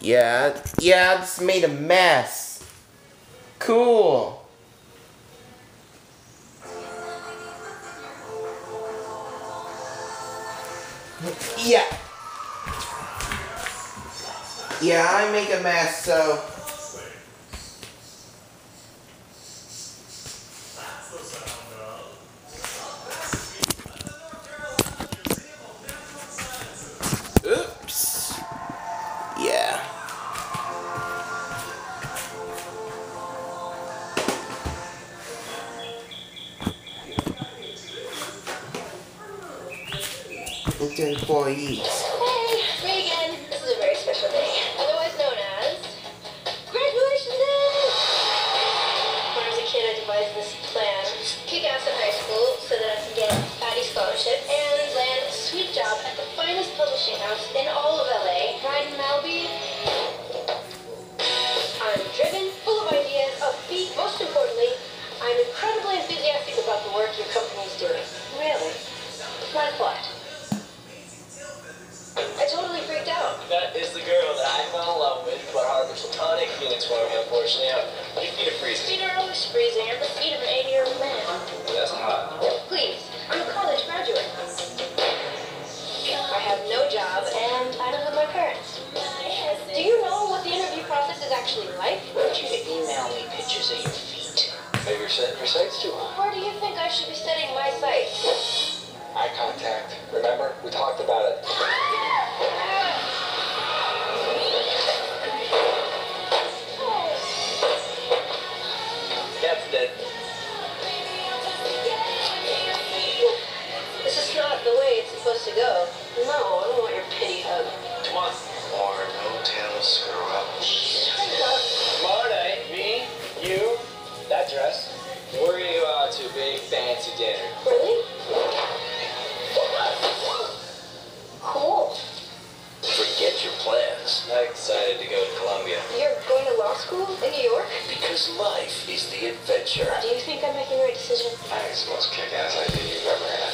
Yeah, I just made a mess. Cool. Yeah. Yeah, I make a mess, so. Oops. Yeah. With the employees. Hey, me again. This is a very special day, otherwise known as Graduation Day! When I was a kid, I devised this plan. Kick ass in high school so that I can get a fatty scholarship and land a sweet job at the finest publishing house in all of LA. Ride in Malibu. I'm driven, full of ideas, upbeat. Most importantly, I'm incredibly enthusiastic about the work your company is doing. Really? Like what? I totally freaked out. That is the girl that I fell in love with, but harbors platonic feelings for me, unfortunately. Your feet are freezing. Feet are always freezing. I'm the feet of an 80-year-old man. That's hot. Please, I'm a college graduate. I have no job, and I live with my parents. Do you know what the interview process is actually like? I want you to email me pictures of your feet. Maybe your sight's too high. Where do you think I should be setting my sights? Eye contact. Remember? We talked about it. That's dead. This is not the way it's supposed to go. No, I don't want your pity hug. Come on. Or no tail screw up. Tomorrow night, me, you, that dress. We're gonna go out to a big fancy dinner. Really? Cool. Forget your plans. I'm excited to go to Columbia. You're going to law school in New York? Because life is the adventure. Do you think I'm making the right decision? I think it's the most kick-ass idea you've ever had.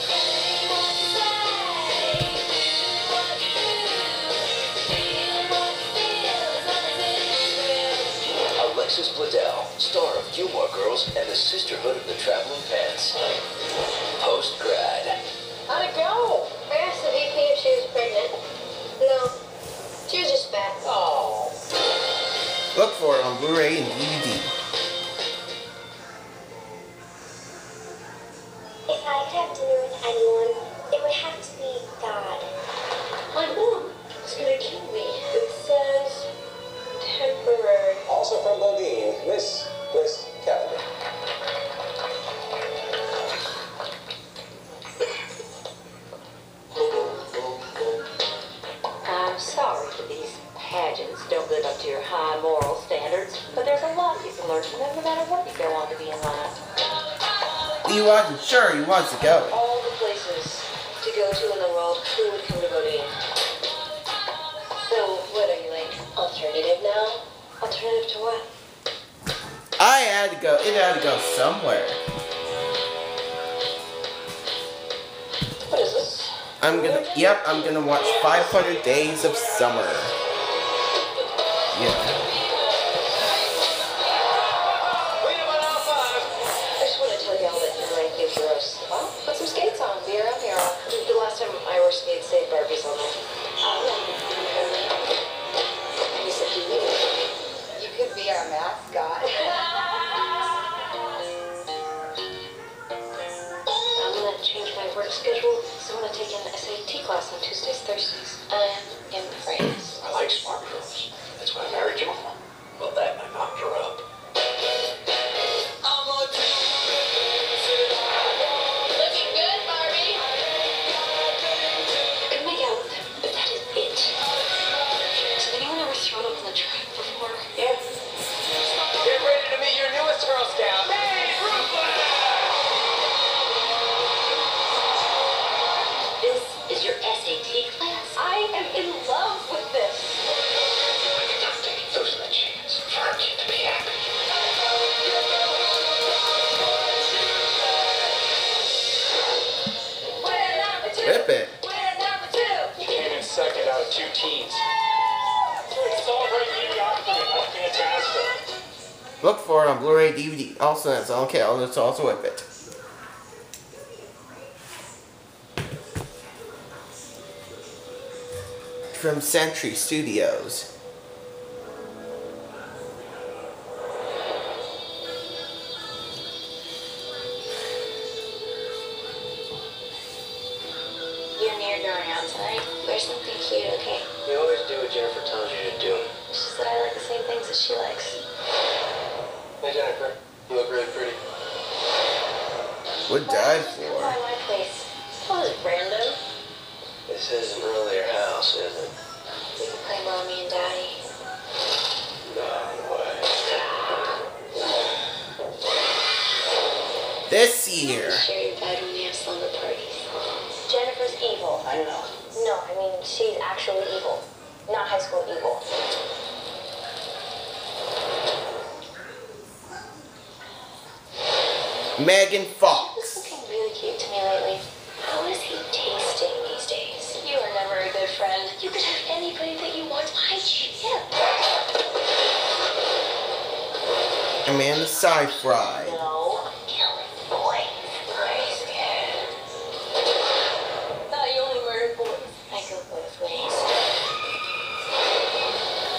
Alexis Bledel, star of Gilmore Girls and the Sisterhood of the Traveling Pants. Post-grad. How'd it go? I asked the VP if she was pregnant. No, she was just fat. Oh. Look for it on Blu-ray and DVD. If I could have dinner with anyone, it would have to be God. My mom is gonna kill me. It says temporary. Also from Bodine, Miss Calendar. I'm sorry that these pageants don't live up to your high moral standards, but there's a lot you can learn from them no matter what you go on to be in life. He wasn't sure he wants to go. All the places to go to in the world, who would come to Bodine? So, what are you like? Alternative now? Alternative to what? I had to go. It had to go somewhere. What is this? I'm gonna watch 500 Days of Summer. Yeah. I just want to tell y'all that your rank is gross. Well, put some skates on. Be around here. The last time I wore skates, saved Barbie's on me. You said you could be our mascot. I'm gonna change my work schedule, so I'm gonna take an SAT class on Tuesdays, Thursdays. I'm in France. I like smart girls. That's why I married your mom. Well, that might knock her up. Looking good, Barbie. Could make out with him, but that is it. Has anyone ever thrown up on the track before? Yeah. Get ready to meet your newest Girl Scout. Hey, Brooklyn! This is your SAT class? I am in love with this. Those are the chance for our kid to be happy. Rip it. You came in second out of 2 teams. Celebrate Look for it on Blu-ray DVD. Also, that's on Cal. It's also with it. From Century Studios. You and me are going out tonight. Wear something cute, okay? You always do what Jennifer tells you to do. It's just that I like the same things as she likes. Hey, Jennifer. You look really pretty. Would die for. By my place. That was random. This isn't really your house, is it? We can play mommy and daddy. No way. This year. Share your bed when we have slumber parties. Jennifer's evil. I know. No, I mean, she's actually evil. Not high school evil. Megan He's Fox. looking really cute to me lately. How is he tasting these days? You are never a good friend. You could have anybody that you want. Why chip? Amanda Seyfried. No. Killing boys. Crazy. Thought you only murdered boys. I go both ways.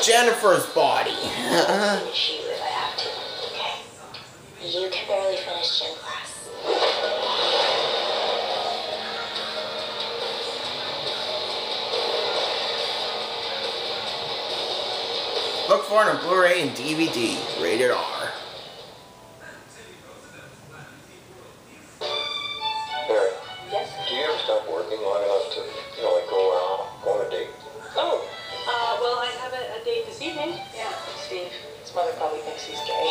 Jennifer's Body. Finish you if I have to. Okay. You can barely finish gym class. Look for it on Blu-ray and DVD. Rated R. Barry, Yes? do you ever stop working long enough to, like go out, go on a date? Oh, well, I have a date this evening. Yeah, Steve. His mother probably thinks he's gay.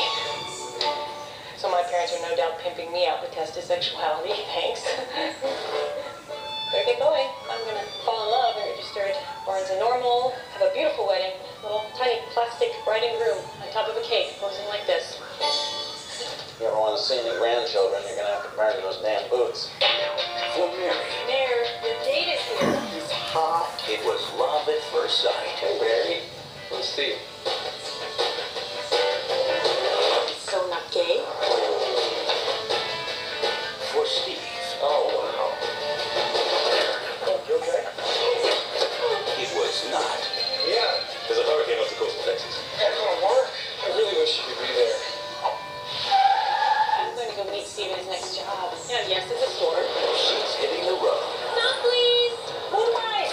So my parents are no doubt pimping me out to test his sexuality. Thanks. Better get going. I'm gonna fall in love and register at Barnes & Normal, have a beautiful wedding, little tiny plastic bride and groom on top of a cake, posing like this. You ever want to see any grandchildren, you're gonna have to burn those damn boots. For Mary, Mayor, the date is here. it's hot. It was love at first sight. Hey, Barry. Let's see. So not gay? For Steve, Oh, wow. You okay? it was not. Yeah. There's a hurricane off the coast of Texas. That's gonna work. I really wish you could be there. I'm going to go meet Steve at his next job. Yeah, yes, it's a store. She's hitting the road. Not please! Who am I?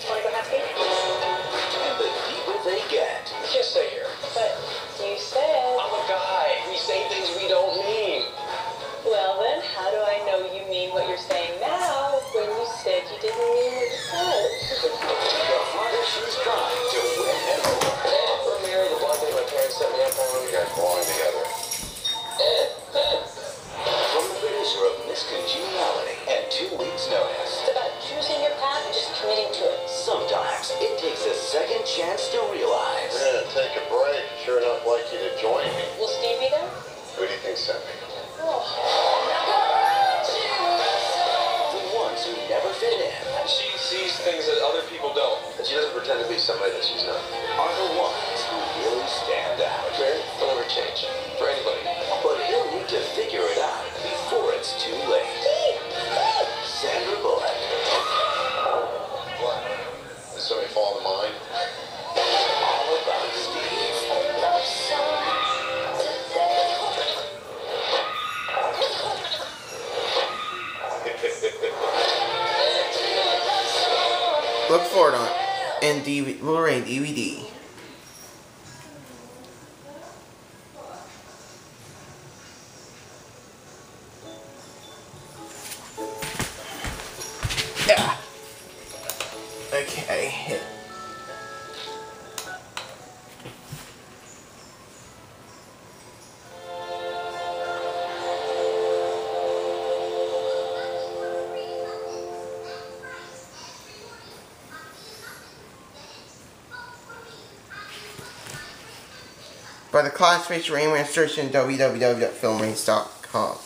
Want to go have cake? And the deeper they get, You can't stay here. But you said... I'm a guy. We say things we don't mean. Well then, how do I know you mean what you're saying now when you said you didn't mean what you said? the harder she's trying to win him over. For Mary, the one thing my parents set me up on, we got belong together. From the producer of Miss Congeniality and 2 Weeks Notice, It's about choosing your path and just committing to it. sometimes it takes a second chance to realize Yeah, take a break. Sure enough like you to join me. Will Steve be there? Who do you think sent me? Oh. the ones who never fit in She sees things that other people don't. And she doesn't pretend to be somebody that she's not. are the ones who really stand out. Mary, don't ever change. For anybody. But he'll need to figure it out before it's too late. Sandra Bullock, What? Did somebody fall in line? all about Steve. Look for it on Blu-ray and DVD. Yeah. Okay. By the class feature Raymond search in www.filmrings.com.